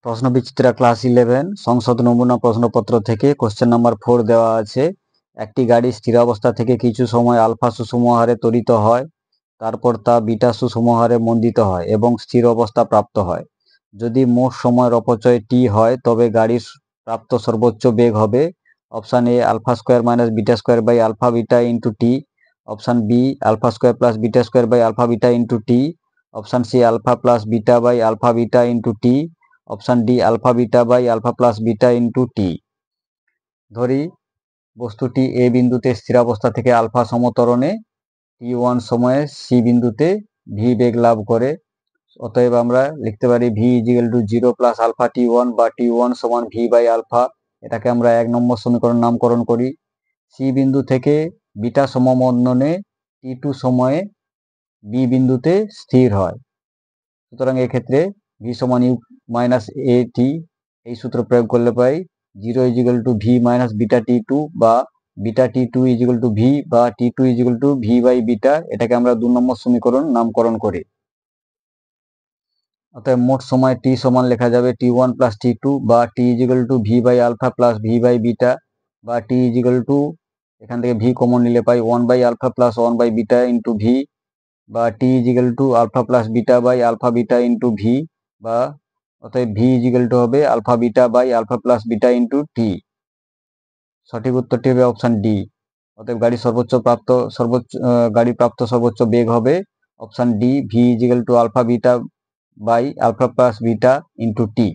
প্রশ্নবিচিত্রা class 11 সংসদ নমুনা প্রশ্নপত্র থেকে কোশ্চেন নাম্বার 4 দেওয়া আছে। একটি গাড়ি স্থির অবস্থা থেকে কিছু সময় আলফা সুষম হারে ত্বরিত হয়, তারপর তা বিটা সুষম হারে মন্দিত হয় এবং স্থির অবস্থা প্রাপ্ত হয়। যদি মোট সময়ের অপচয় টি হয় তবে গাড়ির প্রাপ্ত সর্বোচ্চ বেগ হবে option A alpha square minus beta square by alpha beta into t, option B alpha square plus beta square by alpha beta into t, option C alpha plus beta by alpha beta into t, option D alpha beta by alpha plus beta into t. ধরি বস্তুটি এ বিন্দুতে স্থিরাবস্থা থেকে alpha সমত্বরণে t1 সময়ে C বিন্দুতে V বেগ লাভ করে। অতএব আমরা লিখতে পারি V is equal to 0 plus alpha t1 বা t1 সমান ভি বাই আলফা। এটাকে আমরা 1 নম্বর সমীকরণ নামকরণ করি। সি বিন্দু থেকে বিটা সমমন্দনে t2 সময়ে বি বিন্দুতে স্থির হয়। সুতরাং এক্ষেত্রে ভি সমান ইউ মাইনাস এ টি, এই সূত্র প্রয়োগ করলে পাই 0 equal to v minus beta টি2 বা বিটা টি2 ইজিক্যাল টু ভি বা টি2 equal to v by beta. এটাকে আমরা 2 নম্বর সমীকরণ নামকরণ করি। অতএব মোট সময় টি সমান লেখা যাবে টি1 প্লাস টি2 বা t equal to v by alpha plus v by beta বা টি ইজিক্যাল টু, এখান থেকে ভি কমন নিলে পাই 1 by alpha plus 1 by beta into v বা t equal to alpha plus beta by alpha beta into v বা অতএব v is equal to হবে alpha beta by alpha plus beta into t. সঠিক উত্তরটি হবে option D. অতএব গাড়ি প্রাপ্ত সর্বোচ্চ বেগ হবে option D, V is equal to alpha beta by alpha plus beta into T.